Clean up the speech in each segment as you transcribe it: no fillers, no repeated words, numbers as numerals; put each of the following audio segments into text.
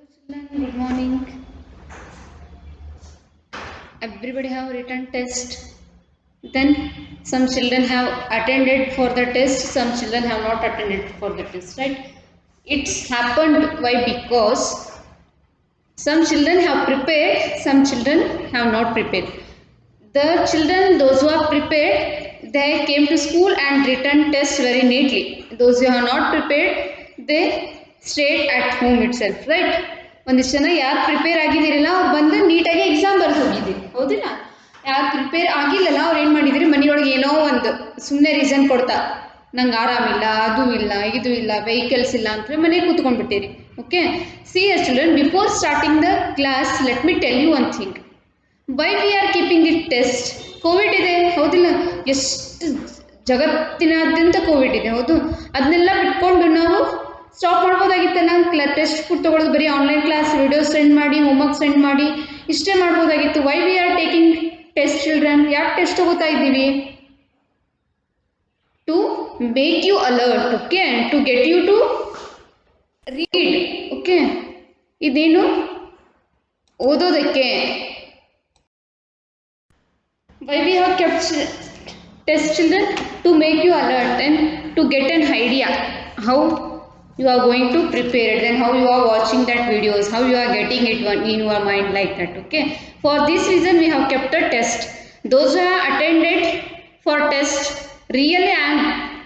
Children, good morning. Everybody have written test. Then some children have attended for the test, some children have not attended for the test, right? It's happened why? Because some children have prepared, some children have not prepared. The children, those who are prepared, they came to school and written test very neatly. Those who are not prepared, they stayed at home itself, right? ಒಂದಿಷ್ಟು ಜನ ಯಾರು prepare ಆಗಿದ್ದೀರಲ್ಲ ಅವ್ರು ಬಂದು ನೀಟಾಗಿ exam ಬರೆದು ಹೋಗಿದ್ದೀರಿ ಹೌದಿಲ್ಲ. ಯಾರು prepare ಆಗಿಲ್ಲಲ್ಲ ಅವ್ರು ಏನು ಮಾಡಿದಿರಿ, ಮನೆಯೊಳಗೆ ಏನೋ ಒಂದು ಸುಮ್ಮನೆ ರೀಸನ್ ಕೊಡ್ತಾ, ನಂಗೆ ಆರಾಮಿಲ್ಲ, ಅದು ಇಲ್ಲ, ಇದು ಇಲ್ಲ, ವೆಹಿಕಲ್ಸ್ ಇಲ್ಲ ಅಂತ ಮನೆಗೆ ಕೂತ್ಕೊಂಡ್ಬಿಟ್ಟಿರಿ. Okay, see your children, before starting the class let me tell you one thing. Why we are keeping it test? Covid ಇದೆ ಹೌದಿಲ್ಲ, ಎಷ್ಟು ಜಗತ್ತಿನಾದ್ಯಂತ ಕೋವಿಡ್ ಇದೆ ಹೌದು. ಅದನ್ನೆಲ್ಲ ಬಿಟ್ಕೊಂಡು ನಾವು ಸ್ಟಾಪ್ ಮಾಡ್ಬೋದಾಗಿತ್ತಲ್ಲ, ಟೆಸ್ಟ್ ಫುಡ್ ತೊಗೊಳೋದು, ಬರೀ ಆನ್ಲೈನ್ ಕ್ಲಾಸ್ ವಿಡಿಯೋಸ್ ಸೆಂಡ್ ಮಾಡಿ, ಹೋಮ್ವರ್ಕ್ ಸೆಂಡ್ ಮಾಡಿ ಇಷ್ಟೇ ಮಾಡ್ಬೋದಾಗಿತ್ತು. Why we are taking test children? ಯಾಕೆ ಟೆಸ್ಟ್ ತಗೋತಾ ಇದ್ದೀವಿ? To make you alert, okay, to get you to read, okay. ಇದೇನು ಓದೋದಕ್ಕೆ. Why we have kept test children? To make you alert and to get an idea how you are going to prepare it, then how you are watching that videos, how you are getting it in your mind like that, okay. For this reason we have kept a test. Those who have attended for test, really I am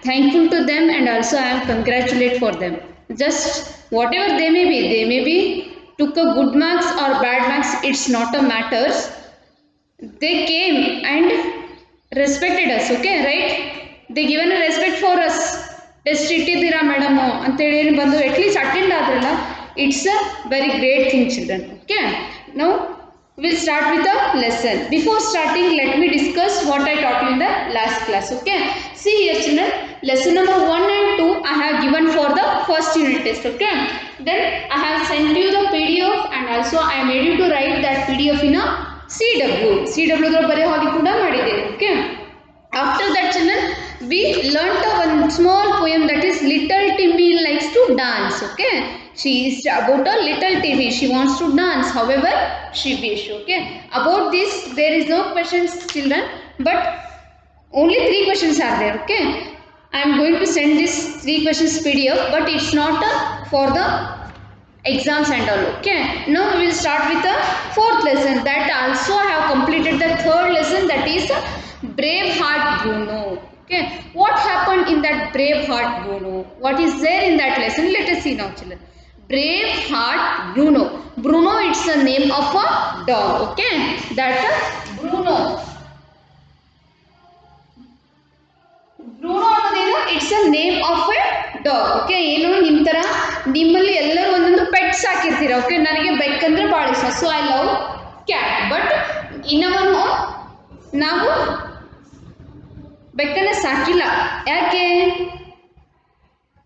thankful to them and also I am congratulate for them. Just whatever they may be took a good marks or bad marks, it's not a matters. They came and respected us, okay, right? They given a respect for us. Test ಇಟ್ಟಿದ್ದೀರಾ madam ಅಂತೇಳಿ ಏನು ಬಂದು at least attend ಆದ್ರಲ್ಲ, it's a very great thing children, okay. Now will start with a lesson. Before starting let me discuss what I taught you in the last class, okay. See here children, lesson number 1 and 2 I have given for the first unit test, okay. Then I have sent you the PDF and also I made you to write that PDF in a CW ಬರೆಯೋ ಹಾಗೆ ಕೂಡ ಮಾಡಿದ್ದೇನೆ, okay. After that children, we learnt one small poem, that is Little Timmy likes to dance, okay. She is about a little Timmy, she wants to dance, however she wish, okay. About this there is no questions children, but only 3 questions are there, okay. I am going to send this 3 questions PDF, but it's not for the exams and all, okay. Now we will start with the 4th lesson. That also I have completed the 3rd lesson, that is Braveheart Bruno, okay. What happened in that Braveheart Bruno? What is there in that lesson? Let us see now children. Braveheart Bruno. Bruno, it's the name of a dog, okay. That Bruno ಅನ್ನೋದೇನು, it's a name of a dog, okay. ಏನು ನಿಮ್ಮ ಥರ ನಿಮ್ಮಲ್ಲಿ ಎಲ್ಲರೂ ಒಂದೊಂದು pets ಹಾಕಿರ್ತೀರ, okay. ನನಗೆ ಬೆಕ್ಕಂದ್ರೆ ಭಾಳ ಇಷ್ಟ, so I love cat. But ಇನ್ನೊಂದು ನಾವು ಬೆಕ್ಕನ್ನು ಸಾಕಿಲ್ಲ, ಯಾಕೆ?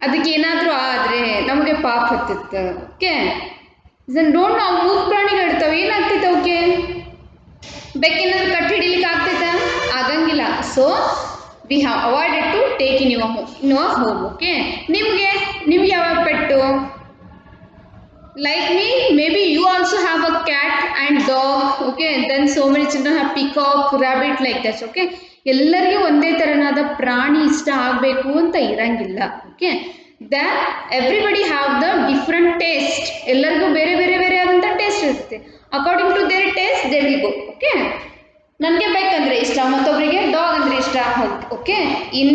ಅದಕ್ಕೆ ಏನಾದರೂ ಆದರೆ ನಮಗೆ ಪಾಪ ಹತ್ತಿತ್ತು, ಓಕೆ. ಡೋಂಟ್ ನಾವು ಮೂರು ಪ್ರಾಣಿಗಳು ಇರ್ತಾವೆ, ಏನಾಗ್ತೈತೆ ಅವಕ್ಕೆ? ಬೆಕ್ಕೇನಾದ್ರೂ ಕಟ್ಟಿ ಹಿಡಿಲಿಕ್ಕೆ ಆಗ್ತೈತೆ? ಆಗಂಗಿಲ್ಲ. So we have avoided to take in your home, okay. ನಿಮ್ಗೆ ಯಾವ ಪೆಟ್ಟು? Like me, maybe you also have a cat and dog, okay. Then so many children have peacock, rabbit, like that, okay. ಎಲ್ಲರಿಗೂ ಒಂದೇ ತರನಾದ ಪ್ರಾಣಿ ಇಷ್ಟ ಆಗಬೇಕು ಅಂತ ಇರಂಗಿಲ್ಲ, okay. that everybody have the different taste. ಎಲ್ಲರಿಗೂ ಬೇರೆ ಬೇರೆ ಬೇರೆ ಆದಂಥ ಟೇಸ್ಟ್ ಇರುತ್ತೆ. According to their taste they will go, okay. ನನಗೆ ಬೆಕ್ಕಂದ್ರೆ ಇಷ್ಟ, ಮತ್ತೊಬ್ಬರಿಗೆ ಡಾಗ್ ಅಂದ್ರೆ ಇಷ್ಟ, okay. in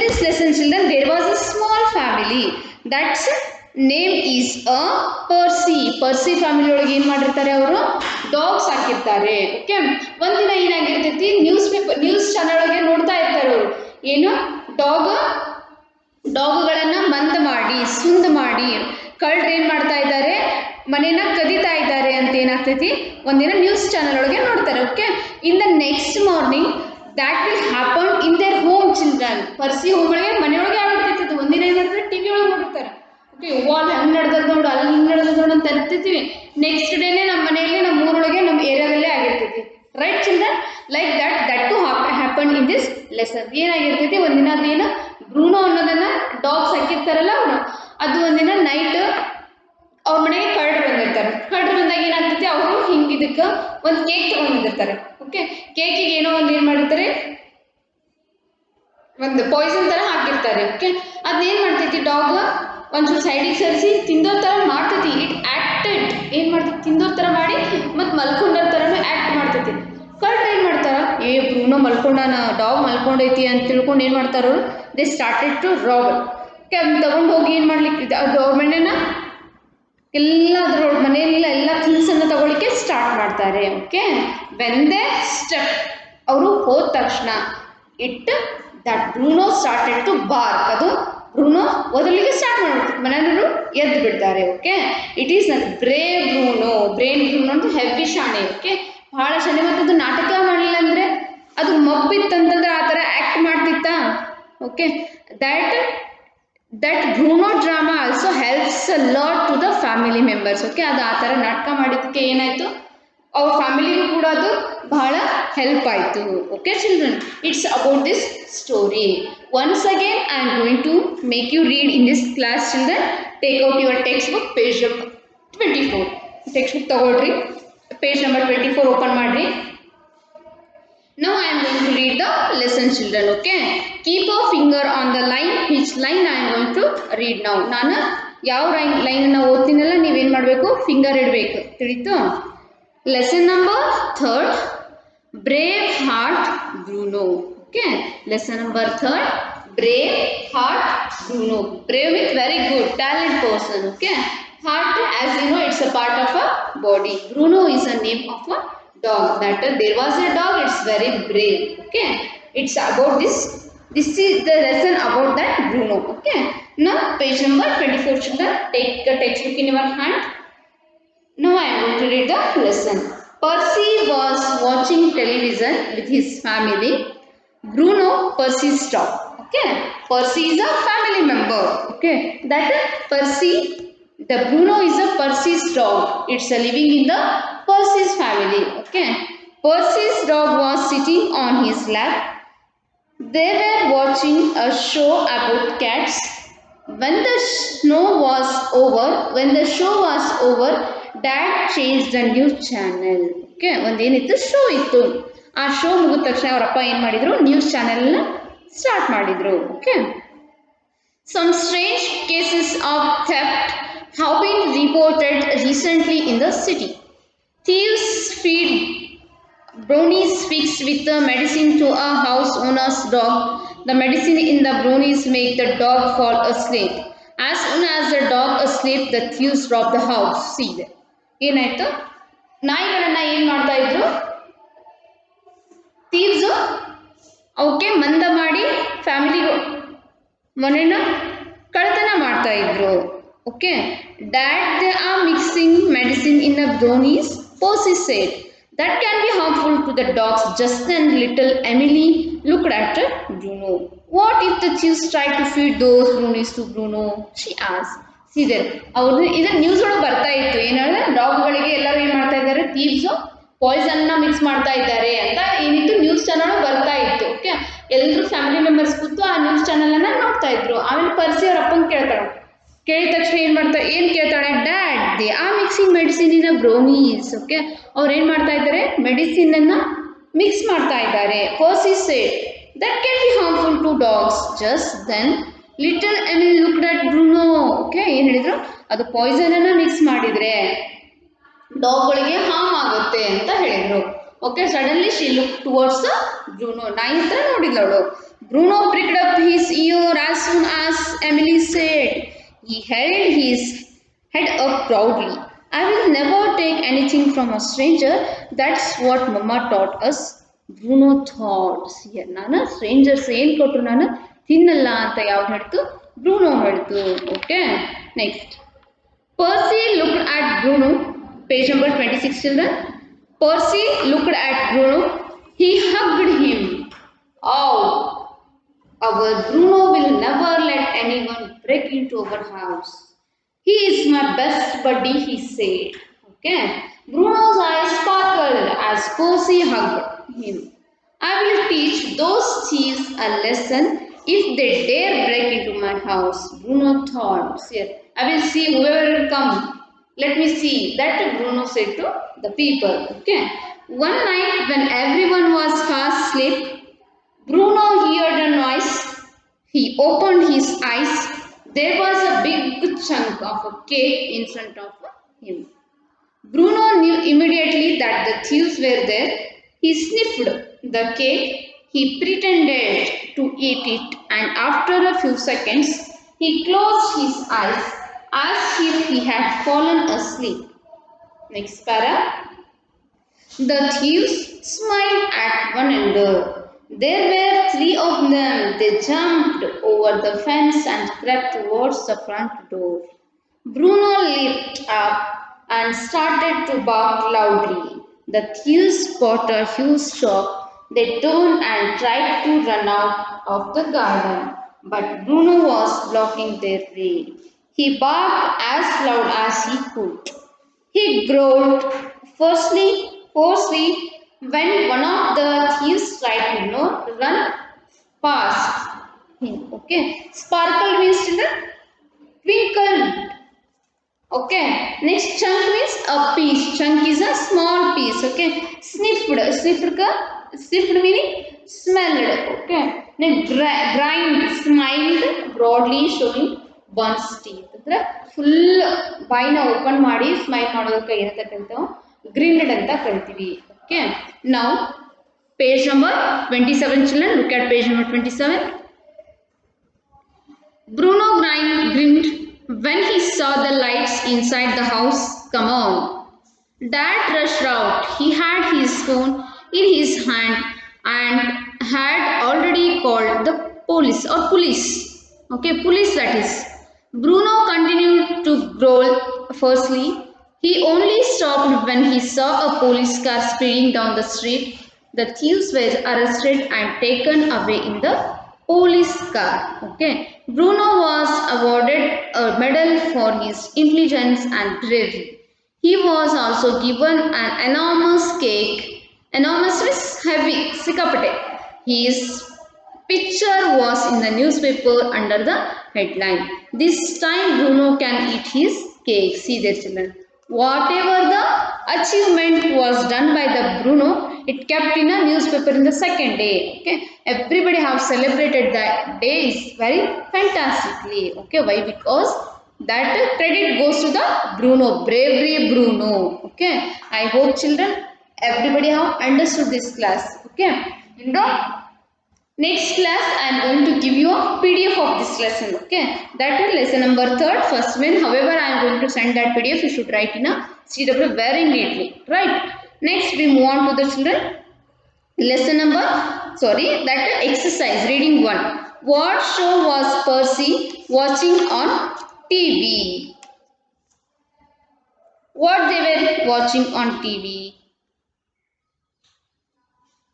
this lesson children, there was a small family, that's name is a Percy family ಒಳಗೆ ಏನು ಮಾಡಿರ್ತಾರೆ, ಅವರು ಡಾಗ್ಸ್ ಹಾಕಿರ್ತಾರೆ, ಓಕೆ. ಒಂದಿನ ಏನಾಗಿರ್ತೈತಿ, ನ್ಯೂಸ್ ಚಾನಲ್ ಒಳಗೆ ನೋಡ್ತಾ ಇರ್ತಾರೆ ಅವರು, ಏನು ಡಾಗ್ಗಳನ್ನು ಮಂದ್ ಮಾಡಿ ಸುಂದ್ ಮಾಡಿ ಕಳ್ರು ಏನು ಮಾಡ್ತಾ ಇದ್ದಾರೆ, ಮನೇನ ಕದೀತಾ ಇದ್ದಾರೆ ಅಂತ ಏನಾಗ್ತೈತಿ, ಒಂದಿನ ನ್ಯೂಸ್ ಚಾನಲ್ ಒಳಗೆ ನೋಡ್ತಾರೆ, okay. In the next morning that will happen in their home children. Percy home ಒಳಗೆ ಮನೆಯೊಳಗೆ ಆಗ್ಬಿಡ್ತೈತಿ. ಒಂದಿನ ಏನು ಮಾಡ್ತಾರೆ, ಟಿವಿ ಒಳಗೆ ನೋಡಿರ್ತಾರೆ, ಓಕೆ. ಅಲ್ಲಿ ಹಂಗೆ ನಡೆದದ್ದು ನೋಡು, ಅಲ್ಲಿ ಹಿಂಗೆ ನಡೆದದ್ದು ನೋಡು ಅಂತ ಇರ್ತಿರ್ತೀವಿ. ನೆಕ್ಸ್ಟ್ ಡೇನೆ ನಮ್ಮ ಮನೆಯಲ್ಲಿ, ನಮ್ಮ ಊರೊಳಗೆ, ನಮ್ಮ ಏರಿಯಾದಲ್ಲೇ ಆಗಿರ್ತೈತಿ, right children. Like that to happen in this lesson. ಏನಾಗಿರ್ತೈತಿ, ಒಂದಿನ ಅದೇನು ಬ್ರೂನೋ ಅನ್ನೋದನ್ನ ಡಾಗ್ಸ್ ಹಾಕಿರ್ತಾರಲ್ಲ ಅವರು, ಅದು ಒಂದಿನ ನೈಟ್ ಅವ್ರ ಮನೆಗೆ ಕಳ್ರು ಬಂದಿರ್ತಾರೆ, ಇದಕ್ಕೆ ಒಂದು ಕೇಕ್ ತಗೊಂಡಿರ್ತಾರೆ. ಓಕೆ, ಕೇಕಿಗೆ ಏನೋ ಒಂದು ಏನು ಮಾಡಿರ್ತಾರೆ, ಒಂದು ಪಾಯ್ಸನ್ ಥರ ಹಾಕಿರ್ತಾರೆ. ಓಕೆ, ಅದನ್ನೇನು ಮಾಡ್ತೈತಿ ಡಾಗ್ ಒಂಚೂರು ಸೈಡಿಗೆ ಸರಿಸಿ ತಿಂದೋರ್ ಥರ ಮಾಡ್ತೈತಿ. ಇಟ್ ಆ್ಯಕ್ಟೆಡ್ ಏನು ಮಾಡ್ತೈತಿ, ತಿಂದೋರ್ ಥರ ಮಾಡಿ ಮತ್ತು ಮಲ್ಕೊಂಡೋರ್ ಥರನೂ ಆ್ಯಕ್ಟ್ ಮಾಡ್ತೈತಿ. ಕರೆಕ್ಟ್ ಏನು ಮಾಡ್ತಾರ, ಬ್ರೂನೋ ಮಲ್ಕೊಂಡಾನ, ಡಾಗ್ ಮಲ್ಕೊಂಡೈತಿ ಅಂತ ತಿಳ್ಕೊಂಡು ಏನು ಮಾಡ್ತಾರ ಅವರು, they started to rob. Okay, ಅದನ್ನ ತಗೊಂಡು ಹೋಗಿ ಏನು ಮಾಡ್ಲಿಕ್ಕೆ ಅವ್ರ ಮನೆಯನ್ನ ಎಲ್ಲ ಅದ್ರೊಳಗೆ ಮನೆಯಲ್ಲ ಎಲ್ಲ ಥಿಂಗ್ಸನ್ನು ತಗೊಳ್ಳಿಕ್ಕೆ ಸ್ಟಾರ್ಟ್ ಮಾಡ್ತಾರೆ. ಓಕೆ, ವೆನ್ ದೇ ಸ್ಟೆಪ್ ಅವರು ಹೋದ ತಕ್ಷಣ it that Bruno started to bark. ಅದು ಬ್ರೂನೋ ಓದಲಿಕ್ಕೆ ಸ್ಟಾರ್ಟ್ ಮಾಡ್ಬಿಡ್ತಾರೆ, ಮನೆಯವರು ಎದ್ದು ಬಿಡ್ತಾರೆ. Okay, it is not brave Bruno. Bruno ಅಂತ ಹೆವಿ ಶಾಣೆ. ಓಕೆ, ಭಾಳ ಶಾಣೆ. ಮತ್ತು ಅದು ನಾಟಕ ಮಾಡಲಿಲ್ಲ ಅಂದರೆ ಅದು ಮಬ್ಬಿತ್ತಂತಂದ್ರೆ ಆ ಥರ ಆ್ಯಕ್ಟ್ ಮಾಡ್ತಿತ್ತಾ. Okay, that Bruno drama also helps a lot to the family members. Okay, ಅದು ಆ ಥರ ನಾಟಕ ಮಾಡಿದ್ದಕ್ಕೆ ಏನಾಯಿತು, ಅವ್ರ ಫ್ಯಾಮಿಲಿಗೂ ಕೂಡ ಅದು ಬಹಳ ಹೆಲ್ಪ್ ಆಯಿತು. Okay children, it's about this story. Once again I am going to make you read in this class. Children, take out your text book, page number 24. Text book ತಗೊಳ್ರಿ, ಪೇಜ್ ನಂಬರ್ 24 ಓಪನ್ ಮಾಡಿರಿ. Now I am going to read the lesson, children. Okay, keep a finger on the line. Which line I am going to read now? ನಾನು ಯಾವ ಲೈನನ್ನು ಓದ್ತೀನಲ್ಲ ನೀವೇನು ಮಾಡಬೇಕು, finger ಇಡಬೇಕು. ತಿಳಿತು? Lesson number 3, brave heart Bruno. Okay, lesson number 3, brave heart Bruno. Brave means very good, talent person. Okay, heart, as you know, it's a part of a body. Bruno is a name of a dog. That there was a dog, it's very brave. Okay, it's about this is the lesson about that Bruno. Okay, now page number 24, children, take the textbook in your hand. Now I am going to read the lesson. Percy was watching television with his family. Bruno, Percy's dog. Okay, Percy is a family member. Okay, that Percy, the Bruno is a Percy's dog. It's a living in the Percy's family. Okay, Percy's dog was sitting on his lap. They were watching a show about cats. When the show was over, Dad changed the news channel. Okay, ಒಂದೇನಿತ್ತು, show ಇತ್ತು. ಆ show ಮುಗಿದ ತಕ್ಷಣ ಅವರಪ್ಪ ಏನು ಮಾಡಿದ್ರು, news ಚಾನೆಲ್ನ start ಮಾಡಿದ್ರು. Okay, some strange cases of theft have been reported recently in the city. Thieves feed brownies fixed with the medicine to a house owner's dog. The medicine in the brownies make the dog fall asleep. As soon as the dog asleep, the thieves rob the house. See there. ಏನಾಯ್ತು, ನಾಯಿಗಳನ್ನ ಏನು ಮಾಡ್ತಾ ಇದ್ರು ಥೀವ್ಸು, ಅವಕ್ಕೆ ಮಂದ ಮಾಡಿ ಫ್ಯಾಮಿಲಿಗೂ ಮನೆನ ಕಳ್ತನ ಮಾಡ್ತಾ ಇದ್ರು. Okay, dad they are mixing medicine in the brownies, Percy said. That can be harmful to the dogs. Just then little Emily looked at Bruno. What if the thieves try to feed those brownies to Bruno? She asked. See there, ಅವರು ಇದರ news ಒಳಗೆ ಬರ್ತಾ ಇತ್ತು, ಏನಂದ್ರೆ ಡಾಗ್ಗಳಿಗೆ ಎಲ್ಲರೂ ಏನು ಮಾಡ್ತಾ ಇದ್ದಾರೆ, ಥೀವ್ಸು ಪಾಯ್ಸನ್ನ ಮಿಕ್ಸ್ ಮಾಡ್ತಾ ಇದ್ದಾರೆ ಅಂತ ಏನಿತ್ತು, ನ್ಯೂಸ್ ಚಾನಲ್ ಬರ್ತಾ ಇತ್ತು. ಓಕೆ, ಎಲ್ಲರೂ ಫ್ಯಾಮಿಲಿ ಮೆಂಬರ್ಸ್ ಕೂತು ಆ ನ್ಯೂಸ್ ಚಾನಲನ್ನು ನೋಡ್ತಾ ಇದ್ರು. ಆಮೇಲೆ ಪರ್ಸಿ ಅವ್ರ ಅಪ್ಪನ ಕೇಳ್ತಾಳೆ. ಕೇಳಿದ ತಕ್ಷಣ ಏನು ಕೇಳ್ತಾಳೆ, dad they are mixing medicine in a brownies. Okay, ಅವ್ರು ಏನು ಮಾಡ್ತಾ ಇದ್ದಾರೆ, ಮೆಡಿಸಿನನ್ನು ಮಿಕ್ಸ್ ಮಾಡ್ತಾ ಇದ್ದಾರೆ. Percy said that can be harmful to dogs. Just then little Emily looked at Bruno. Okay, ಏನು ಹೇಳಿದ್ರು, ಅದು ಪಾಯ್ಸನನ್ನು ಮಿಕ್ಸ್ ಮಾಡಿದರೆ ಡಾಗ್ಗಳಿಗೆ ಹಾರ್ಮ್ ಆಗುತ್ತೆ ಅಂತ ಹೇಳಿದರು. Okay, suddenly she look towards the Bruno. ನಾಯಿ ಹತ್ರ ನೋಡಿದವಳು. Bruno pricked up his ear as soon as Emily said. He held his head up proudly. I will never take anything from a stranger. That's what Mama taught us. Bruno thought. Here, ನಾನು stranger's ಏನು ಕೊಟ್ಟರು ನಾನು ತಿನ್ನಲ್ಲ ಅಂತ ಯಾವ್ದು ಹೇಳ್ತು, Bruno ಹೇಳ್ತು. Okay, next Percy looked at Bruno. Page number 26, children. Percy looked at Bruno. He hugged him. Oh, our Bruno will never let anyone break into our house. He is my best buddy, he said. Okay, Bruno's eyes sparkled as Percy hugged him. I will teach those thieves a lesson if they dare break into my house, Bruno thought. Here, I will see whoever will come. Let me see that Bruno said to the people. Okay. One night when everyone was fast asleep, Bruno heard a noise. He opened his eyes. There was a big chunk of a cake in front of him. Bruno knew immediately that the thieves were there. He sniffed the cake. He pretended to eat it, and after a few seconds, he closed his eyes as if he had fallen asleep. Next para. The thieves smiled at one another. There were three of them. They jumped over the fence and crept towards the front door. Bruno leaped up and started to bark loudly. The thieves got a huge shock. They turned and tried to run out of the garden, but Bruno was blocking their way. He barked as loud as he could. He growled hoarsely when one of the thieves tried to run past him. Okay. Sparkle means children twinkled. Okay. Next chunk means a piece. Chunk is a small piece. Okay. Sniffed. Sniffed meaning smelled. Okay. Next grind. Smiled broadly showing one's teeth. ಅಂದ್ರೆ full ಬಾಯಿನ open ಮಾಡಿ smile ಮಾಡೋದಕ್ಕೆ ಏನಂತ ಕರಿತಾವ ಗ್ರಿನ್ಡ್ ಅಂತ ಕರಿತೀವಿ. Okay. Now page number 27 children. Look at page number 27. Bruno grinned when he saw the lights inside the house come on. Dad rushed out. He had his phone in his hand and had already called the police. Okay, police that is. Bruno continued to growl fiercely. He only stopped when he saw a police car speeding down the street. The thieves were arrested and taken away in the police car. Okay. Bruno was awarded a medal for his intelligence and bravery. He was also given an enormous cake. Enormous is heavy. Sikapate. His picture was in the newspaper under the headline. This time Bruno can eat his cake. See there children. Whatever the achievement was done by the Bruno, it kept in a newspaper in the second day. Okay. Everybody have celebrated that day is very fantastically. Okay. Why? Because that credit goes to the Bruno. Bravery Bruno. Okay. I hope children everybody have understood this class. Okay. In the next class I am going to give you a PDF of this lesson. Okay. That is lesson number 3rd first one. However, I am going to send that PDF. You should write in a CW very neatly. Right. Next we move on to the children. Lesson number that exercise reading 1. What show was Percy watching on TV? What they were watching on TV?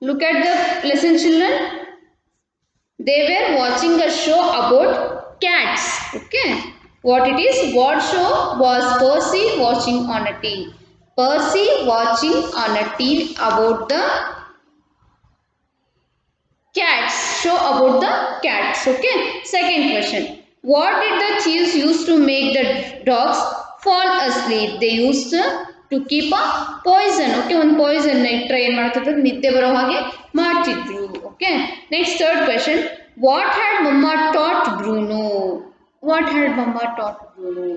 Look at the lesson children. They were watching a show about cats. Okay. What it is? What show was Percy watching on a TV? Percy watching on a TV about the cats. Show about the cats. Okay. Second question. What did the thieves use to make the dogs fall asleep? They used to keep a poison. Okay. One poison ಇಟ್ಟರೆ ಏನು ಮಾಡ್ತಿದ್ರು ನಿದ್ದೆ ಬರೋ ಹಾಗೆ ಮಾಡ್ತಿದ್ರು. Okay. Next third question. What had Mama taught Bruno? What had Mama taught Bruno?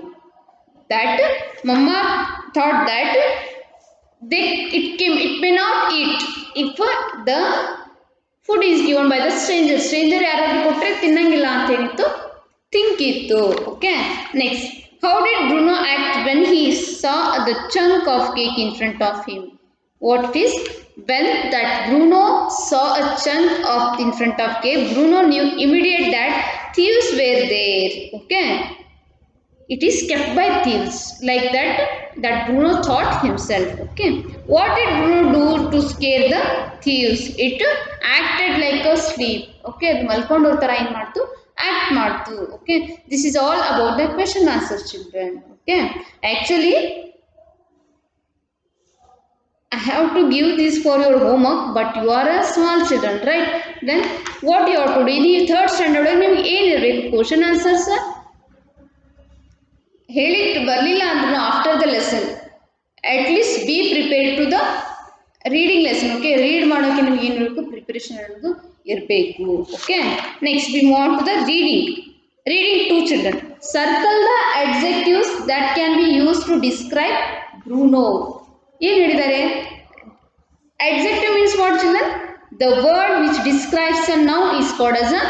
That Mama thought that it may not eat if the food is given by the stranger. Stranger ಯಾರಾದರೂ ಕೊಟ್ಟರೆ ತಿನ್ನಂಗಿಲ್ಲ ಅಂತ ಏನಿತ್ತು think ಇತ್ತು. Okay. Next. How did Bruno act when he saw the chunk of cake in front of him? What it is? When that Bruno saw a chunk of in front of cake, Bruno knew immediately that thieves were there. Okay. It is kept by thieves. Like that Bruno thought himself. Okay. What did Bruno do to scare the thieves? It acted like a sleep. Okay. Malkondu ತರ ಏನು ಮಾಡ್ತು act ಮಾಡ್ತು. Okay. This is all about the question answer children. Okay. Actually I have to give this for your homework, but you are a small children, right? Then what you have to do? In 3rd standard ನಿಮಗೆ ಏನಿರಬೇಕು question answers ಹೇಳಿಟ್ಟು ಬರಲಿಲ್ಲ ಅಂದ್ರೂ after the lesson at least be prepared to the reading lesson. Okay, read ಮಾಡೋಕೆ ನಿಮ್ಗೆ ಏನು ಬೇಕು, preparation ಅನ್ನೋದು ಇರಬೇಕು. Okay, next we move on to the reading. Reading to children. Circle the adjectives that can be use to describe Bruno. ಏನು ಹೇಳಿದ್ದಾರೆ? Adjective means what, children? The word which describes a noun is called as an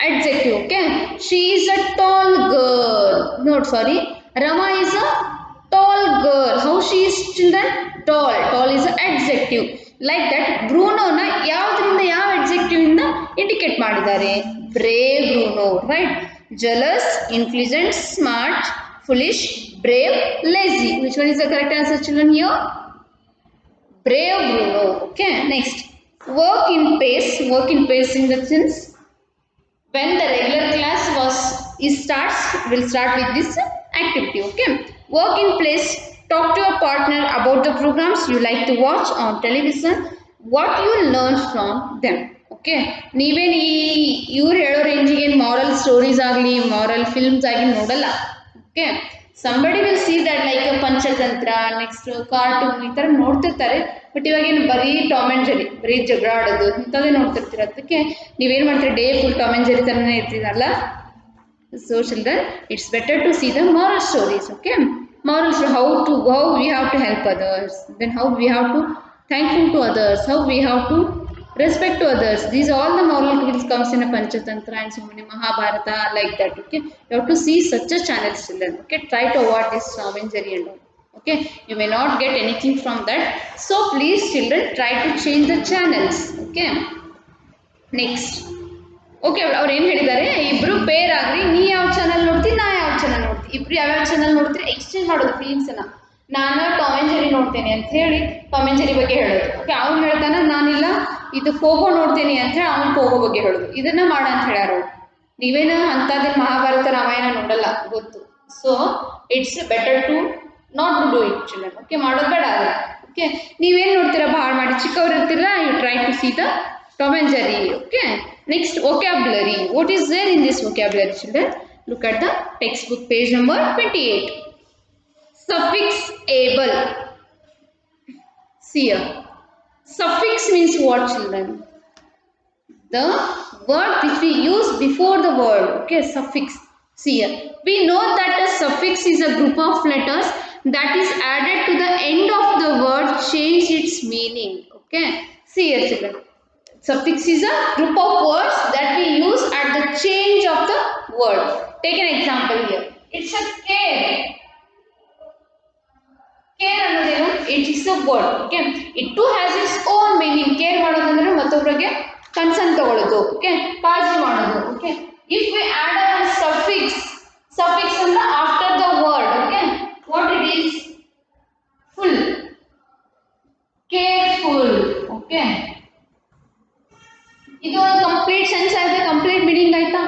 adjective. Okay, she is a tall girl. No, sorry, Rama is a tall girl. How she is, children? Tall. Tall is an adjective. Like that, Bruno na ಯಾವದರಿಂದ ಯಾವ adjective ಇಂದ indicate ಮಾಡಿದ್ದಾರೆ? Brave Bruno, right? Jealous, intelligent, smart, foolish, brave, lazy. Which one is the correct answer, children, here? Brave Bruno. Okay, next, work in pace. Work in pace in the sense when the regular class starts, we'll start with this activity. Okay, work in place. Talk to your partner about the programs you like to watch on television, what you will learn from them. Okay, ನೀವೇನು ಇವ್ರು ಹೇಳೋ ರೇಂಜಿಗೆ moral stories ಆಗಲಿ moral films ಆಗಿ ನೋಡಲ್ಲ. Okay, somebody will see that like a Panchatantra, next cartoon, ಈ ಥರ ನೋಡ್ತಿರ್ತಾರೆ. ಬಟ್ ಇವಾಗೇನು ಬರೀ ಟಾಮ್ ಆ್ಯಂಡ್ ಜೆರಿ, ಬರೀ ಜಗಳ ಆಡೋದು ಇಂಥದ್ದೇ ನೋಡ್ತಿರ್ತೀರ. ಅದಕ್ಕೆ ನೀವೇನು ಮಾಡ್ತೀರಿ, day full Tom and Jerry ಥರನೇ ಇರ್ತೀರಲ್ಲ. So children, it's better to see the moral stories. Okay, morals, how we have to help others, then how we have to thankful to others, how we have to respect to others. These all the moral tales comes in a Panchatantra and so many Mahabharata, like that. Okay, you have to see such a channel, children. Okay, try to avoid this Tom and Jerry and all. Okay, you may not get anything from that, so please children try to change the channels. Okay, next. Okay, ಅವ್ರು ಏನು ಹೇಳಿದ್ದಾರೆ, ಇಬ್ಬರು peer ಆಗ್ರಿ, ನೀ ಯಾವ channel ನೋಡ್ತೀನಿ, ನಾ ಯಾವ channel ನೋಡ್ತೀನಿ, ಇಬ್ರು ಯಾವ್ಯಾವ ಚಾನಲ್ ನೋಡ್ತೀರಿ, ಎಕ್ಸ್ಚೇಂಜ್ ಮಾಡೋದು ಫಿಲಿಮ್ಸನ್ನ. ನಾನು ಟಾಮ್ ಆ್ಯಂಡ್ ಜೆರಿ ನೋಡ್ತೇನೆ ಅಂತ ಹೇಳಿ ಟಾಮ್ ಆ್ಯಂಡ್ ಜೆರಿ ಬಗ್ಗೆ ಹೇಳೋದು. ಓಕೆ, ಅವ್ನು ಹೇಳ್ತಾನೆ ನಾನಿಲ್ಲ ಇದು ಪೋಗೋ ನೋಡ್ತೇನೆ ಅಂತ ಹೇಳಿ ಅವ್ನು ಪೋಗೋ ಬಗ್ಗೆ ಹೇಳೋದು. ಇದನ್ನ ಮಾಡ ಅಂತ ಹೇಳ್ಯಾರ ಅವ್ರು. ನೀವೇನು ಅಂಥದ್ದೇ ಮಹಾಭಾರತ ರಾಮಾಯಣ ನೋಡಲ್ಲ ಗೊತ್ತು. So it's better to not to do it children. Okay, ಮಾಡೋದು ಬೇಡ ಅಲ್ಲ. ಓಕೆ, ನೀವೇನು ನೋಡ್ತೀರಾ ಭಾಳ ಮಾಡಿ, ಚಿಕ್ಕವ್ರು ಇರ್ತೀರಾ, you try to see the Tom and Jerry. Okay, next, vocabulary. What is there in this vocabulary, children? Look at the textbook page number 28. Suffix able. See here, suffix means what, children? The word which we use before the word. Okay, suffix. See here, we know that a suffix is a group of letters that is added to the end of the word, change its meaning. Okay, see here, children. Suffix is a group of words that we use at the change of the word. Take an example here. It's a care. Care ಅನ್ನೋದೇನು? It is a word. Okay, it too has its own meaning. Care ಮಾಡೋದಂದ್ರೆ ಮತ್ತೊಬ್ಬರಿಗೆ concern ತಗೊಳ್ಳೋದು. Okay, ಕಾಳಜಿ ಮಾಡೋದು. Okay, if we add a suffix ಅಂದ್ರೆ after the word. Okay, what it is? Full, careful. Okay, ಇದು complete sense ಆಯ್ತಾ, complete meaning ಆಯ್ತಾ?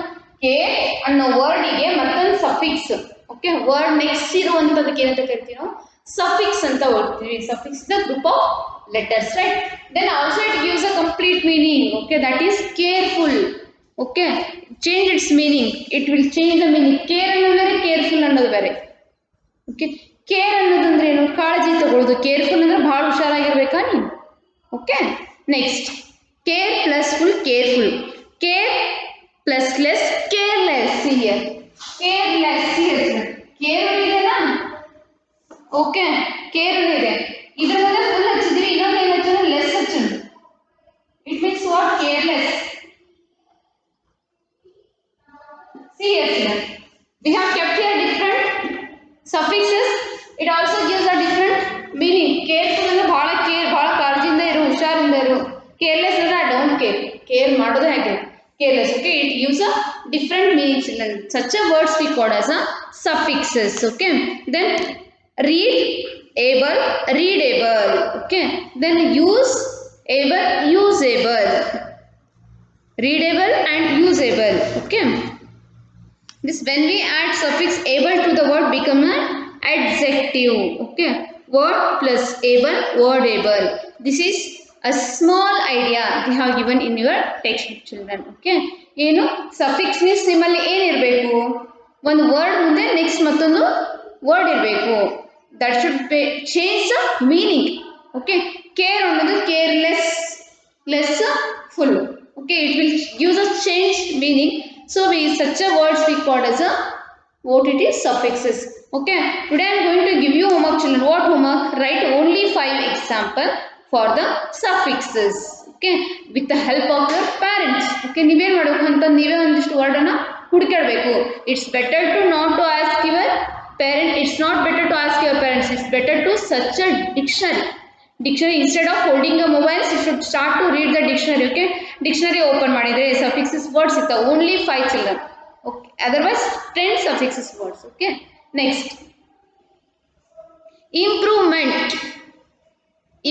Care ಅನ್ನೋ ವರ್ಡಿಗೆ ಮತ್ತೊಂದು ಸಫಿಕ್ಸ್. ಓಕೆ, ವರ್ಡ್ ನೆಕ್ಸ್ಟ್ ಇರುವಂಥದಕ್ಕೆ ಏನಂತ ಕರಿತೀವಿ ನಾವು? ಸಫಿಕ್ಸ್ ಅಂತ ಓದ್ತೀವಿ. Suffix the group of letters, right? Then also it gives a complete meaning. Okay, that is careful. Okay, change its meaning, it will change the meaning. Care ಅನ್ನೋದು ಬೇರೆ, careful ಅನ್ನೋದು ಬೇರೆ. ಓಕೆ, ಕೇರ್ ಅನ್ನೋದಂದ್ರೆ ಏನು? ಕಾಳಜಿ ತಗೊಳ್ಳೋದು. Careful ಅಂದ್ರೆ ಭಾಳ ಹುಷಾರಾಗಿರ್ಬೇಕಾ ನೀನು. Okay, next, care plus full, careful. Care plus less, careless. See here, careless. Here, care ಇದೆ ನಾ? ಓಕೆ, ಕೇರ್ ಇದೆ. ಇದರ ಮೇಲೆ ಫುಲ್ ಹಚ್ಚಿದ್ರಿ, ಇನ್ನೊಂದು ಏನು ಹಚ್ಚಿದ್ರೆ ಲೆಸ್ ಹಚ್ಚಿದ್ರಿ. It means what? Careless. See here, children, we have kept here different suffixes. It also gives a different meaning. Careful ಅಂದ್ರೆ ಭಾಳ ಕೇರ್, ಭಾಳ ಕಾಳಜಿಯಿಂದ ಇರು, ಹುಷಾರಿಂದ ಇರು. Careless ಅಂದ್ರೆ I don't care. Care ಮಾಡೋದು ಹೇಗೆ? Careless. Okay, it gives a different meaning, children. Such a words we call as a suffixes. Okay, then read, able, readable. Okay, then use, able, usable. Readable and usable. Okay, this when we add suffix able to the word become an adjective. Okay, word plus able, wordable. This is a small idea they have given in your textbook, children. Okay, ಏನು suffix means ನಿಮ್ಮಲ್ಲಿ ಏನಿರಬೇಕು? ಒಂದು word ಮುಂದೆ next ಮತ್ತೊಂದು word ಇರಬೇಕು. That should change the meaning. Okay, care ಅನ್ನೋದು careless, less, full. Okay, it will use a change meaning. So we such a words we call as a what it is suffixes. Okay, today I am going to give you homework children. What homework? Write only 5 example for the suffixes. Okay, with the help of your parents. Okay, ನೀವೇ ಮಾಡಬೇಕು ಅಂತ ನೀವೇ ಒಂದಿಷ್ಟು word ಅನ್ನು ಹುಡುಕಾಡಬೇಕು. It's better to not to ask your parent. It's not better to ask your parents. It's better to search a dictionary. Instead of holding a mobile, you should start to read the dictionary. Okay, dictionary open ಮಾಡಿದ್ರೆ suffixes words ಇತ್ತ only 5 children. Okay, otherwise 10 suffixes words. Okay, next improvement.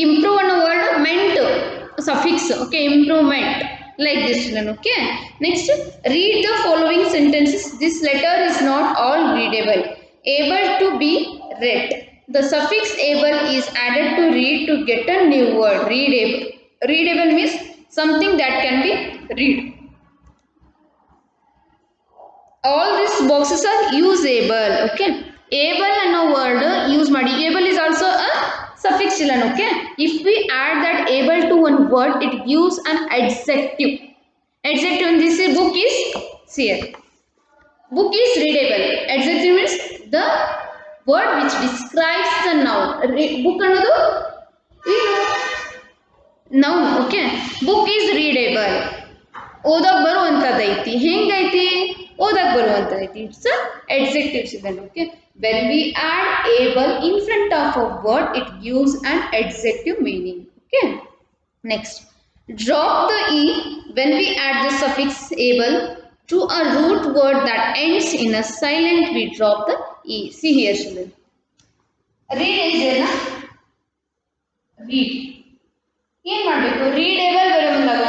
Improve ಅನ್ನೋ word meant suffix. Okay, improvement like this children. Okay, next read the following sentences. This letter is not all readable. Able to be read. The suffix able is added to read to get a new word. Readable. Readable means something that can be read. All these boxes are usable. Okay, able ಅನ್ನೋ word use ಮಾಡಿ. Able is also a suffix children. Okay, if we add that able to one word, it gives an adjective. Adjective in this book is here. Book is readable. Adjective means the word which describes the noun. Book ಅನ್ನೋದು noun. Okay, book is readable. ಓದಕ್ಕೆ ಬರುವಂಥದ್ದೈತಿ. ಹೆಂಗೈತಿ? ಓದಕ್ಕೆ ಬರುವಂಥದ್ದೈತಿ. It's adjective children. Okay, when we add able in front of a word, it gives an adjective meaning. Okay, next drop the e when we add the suffix able to a root word that ends in a silent. We drop the e. See here children, read is read. ಏನು ಮಾಡಬೇಕು? Readable ಬರೋ ಮುಂದಾಗ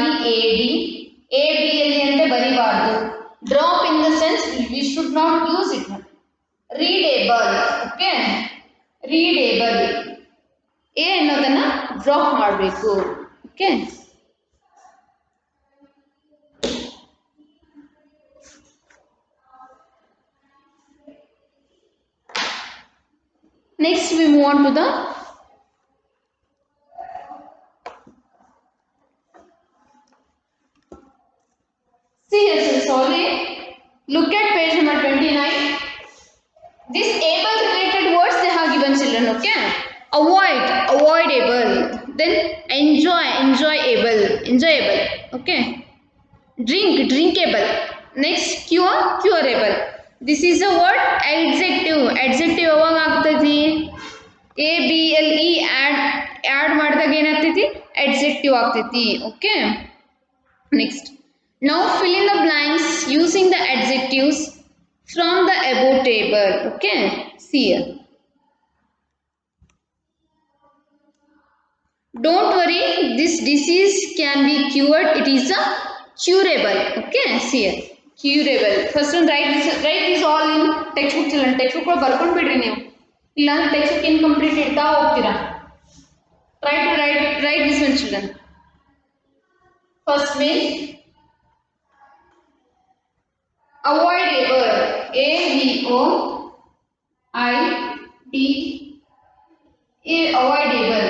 READ ABL ಅಂತ ಬರಿಬಾರ್ದು. Drop in the sense we should not use it. Readable. Okay, readable E ಅನ್ನೋದನ್ನ drop ಮಾಡಬೇಕು. Okay, next we move on to the see here. Sorry, look at page number 29. This able related words they have given children. Okay, avoid, avoidable. Then enjoy, enjoyable, enjoyable. Okay, drink, drinkable. Next cure, curable. This is a word adjective. Adjective ಯಾವಾಗ ಆಗ್ತೈತಿ? ABLE add ಮಾಡಿದಾಗ ಏನಾಗ್ತೈತಿ? Adjective ಆಗ್ತೈತಿ. Okay, next now fill in the blanks using the adjectives from the above table. Okay, see here. Don't worry, this disease can be cured. It is a curable. Okay, see here, curable. First one write this all in textbook children. Textbook ಒಳಗೆ ಬರ್ಕೊಂಡು ಬಿಡ್ರಿ ನೀವು, ಇಲ್ಲ textbook incomplete ಇಡ್ತಾ ಹೋಗ್ತೀರಾ. Try to write this one children. First means avoidable. AVOID avoidable.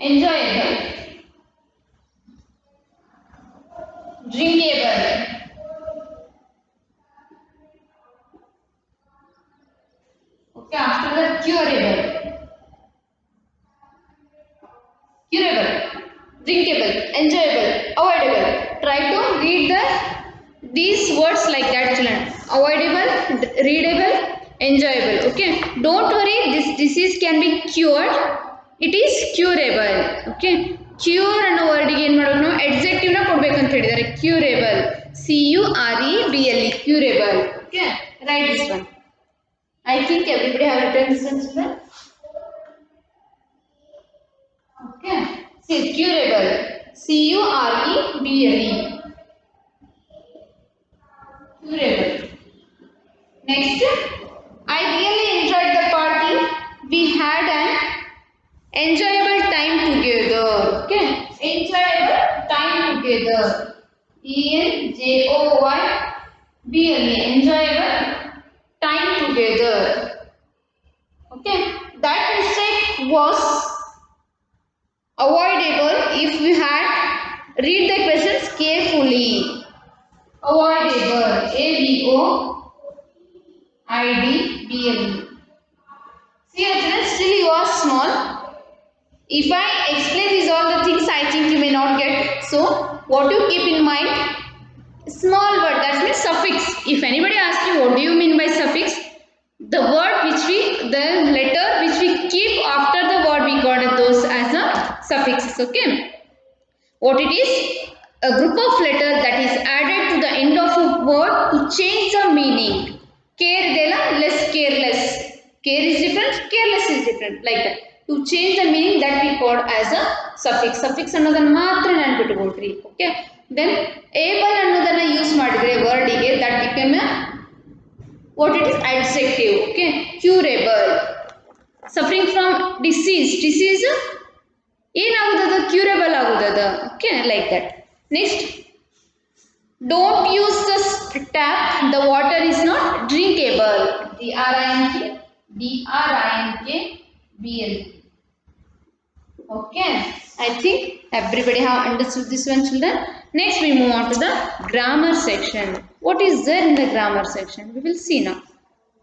Enjoyable. Drinkable. Okay, after that curable. Curable, drinkable, enjoyable, avoidable. Try to read these words like that children. Avoidable, readable, enjoyable. Okay, don't worry, this disease can be cured. It is curable. Okay, cure ಅನ್ನೋ ವರ್ಡಿಗೆ ಏನು ಮಾಡೋದು ನಾವು? adjective ನ ಕೊಡಬೇಕಂತ ಹೇಳಿದ್ದಾರೆ. curable, CUREBLE, curable. Okay, write this one. I think everybody have written this one children. Okay, see curable, CUREBLE, curable. Next, I really enjoyed the party. We had Okay, enjoyable time together. ENJOYBLE, enjoyable time together. Okay, that mistake was avoidable if we had read the questions carefully. Avoidable, ABOIDBLE. See, children, still you are small. If I explain these all the things, I think you may not get. So, what you keep in mind? Small word, that means suffix. If anybody asks you what do you mean by suffix, the word which the letter which we keep after the word, we got those as a suffixes. Okay. What it is? A group of letters that is added to the end of a word to change the meaning. Care idella, less careless. Care is different, careless is different. Like that. To change the meaning, that we call as a suffix. Suffix ಅನ್ನೋದನ್ನ ಮಾತ್ರ ನೆನಪಿಟ್ಟುಕೊಳ್ಳ್ರಿ. Okay. Then able ಅನ್ನೋದನ್ನ use ಮಾಡಿದ್ರೆ word ಗೆ, that became a what it is? Adjective. Okay. Curable. Suffering from disease. Disease ಏನಾಗುತ್ತದೆ? Curable ಆಗುತ್ತದೆ. Okay, like that. Next, don't use the tap, the water is not drinkable. DRINKBL. Okay, I think everybody have understood this one, children. Next we move on to the grammar section. What is there in the grammar section? We will see now.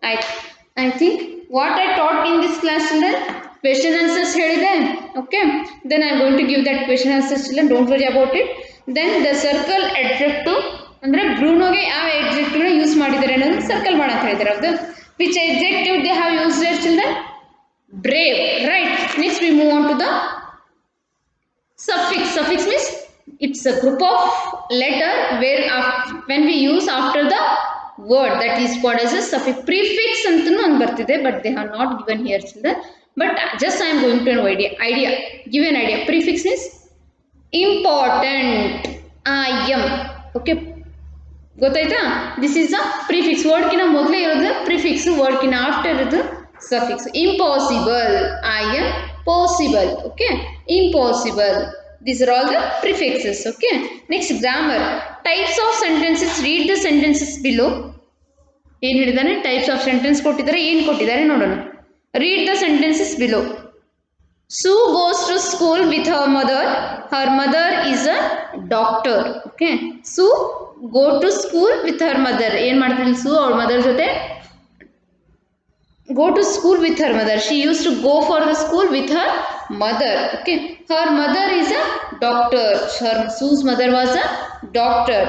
I think what I taught in this class, children, question answers ಹೇಳಿದೆ. Okay, then I am going to give that question answers, children. Don't worry about it. Then the circle adjective ಅಂದ್ರೆ ಬ್ರೂನೋಗೆ ಯಾವ adjective ನ use ಮಾಡಿದ್ದಾರೆ ಅನ್ನೋದು circle ಮಾಡಕ್ಕೆ ಹೇಳಿದ್ದಾರೆ. ಅದು which adjective they have used there, children? Brave, right? Next we move on to the suffix. Suffix means it's a group of letter where when we use after the word, that is called as a suffix. Prefix antanu on bartide, but they are not given here, children. But just I am going to an idea. Give an idea. Prefix is important. I am. Okay. ಗೊತ್ತಾಯ್ತಾ? This is a prefix. Word ಕಿನ ಮೊದಲೇ ಇರೋದು prefix, word ಕಿನ after ಇರೋದು suffix. Impossible. I am possible. Okay. Impossible. These are all the prefixes. Okay. Next, grammar. Types of sentences. Read the sentences below. ಏನು ಹೇಳಿದಾನೆ? Types of sentence ಕೊಟ್ಟಿದ್ದಾರೆ. ಏನು ಕೊಟ್ಟಿದ್ದಾರೆ ನೋಡೋಣ. Read the sentences below. Sue goes to school with her mother. Her mother is a doctor. Okay. Sue go to school with her mother. ಏನು ಮಾಡ್ತಿದ್ಲು Sue ಅವಳ mother ಜೊತೆ? Go to school with her mother. She used to go for the school with her mother. Okay. Her mother is a doctor. Sue's mother was a doctor.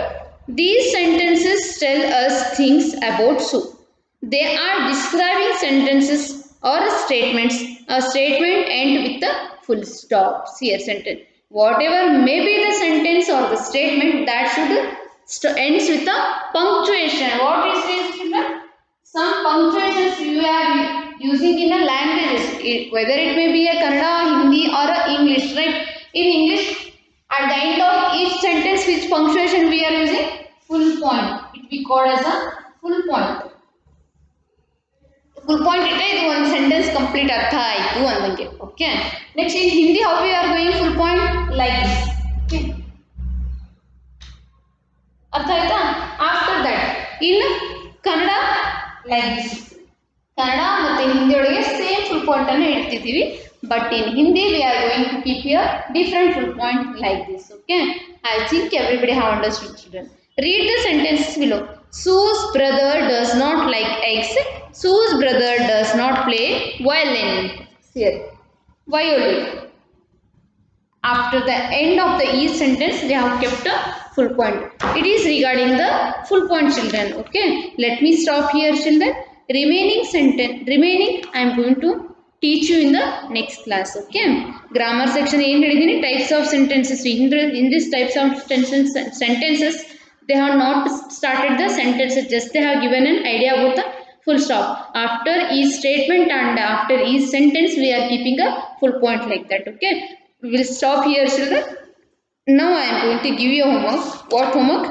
These sentences tell us things about Sue. They are describing sentences or statements. A statement end with a full stop. See a sentence. Whatever may be the sentence or the statement, that should ends with a punctuation. What is this? Some punctuations you are using in a language, whether it may be a Kannada, Hindi or a English, right? In English, at the end of each sentence, which punctuation we are using? Full point. It we call as a full point. Full point itte idu one sentence complete artha aitu andange. Okay. Next, in Hindi, how we are going full point? Like this. Okay. Artha aita? After that, in Kannada, like this. Kannada ಮತ್ತು ಹಿಂದಿ ಒಳಗೆ same full point ಅನ್ನು ಇಡ್ತಿದ್ದೀವಿ. But in Hindi, we are going to keep here different full point like this. Okay. I think everybody have understood, children. Read the sentences below. Sue's brother does not like eggs. Sue's brother does not play violin. Here, violin. After the end of the each sentence, they have kept a full point. It is regarding the full point, children. Okay. Let me stop here, children. Remaining I am going to teach you in the next class. Okay. Grammar section ಏನು ಹೇಳಿದೀನಿ? Types of sentences. In this types of sentences, they have not started the sentences, just they have given an idea about the full stop. After each statement and after each sentence, we are keeping a full point like that. Okay. We will stop here, children. Now I am going to give you a homework. What homework?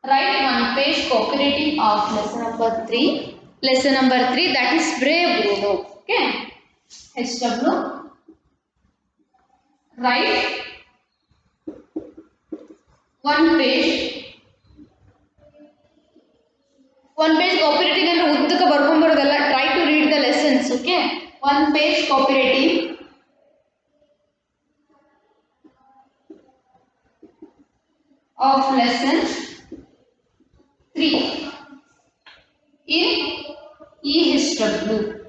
Write one page copywriting of lesson number 3. Lesson number 3, that is Brave Bruno. Okay. HW. Write one page. One page copywriting and uddaka barkonbarodalla. Try to read the lessons. Okay. One page copywriting of lesson 3 in EHW.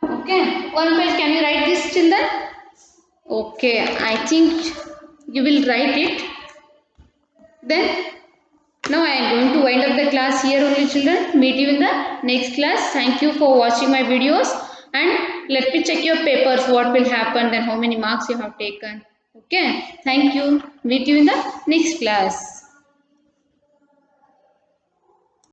Okay. One page. Can you write this, children? Okay. I think you will write it. Then now I am going to wind up the class here only, children. Meet you in the next class. Thank you for watching my videos, and let me check your papers, what will happen, then how many marks you have taken. Okay. Thank you. Meet you in the next class.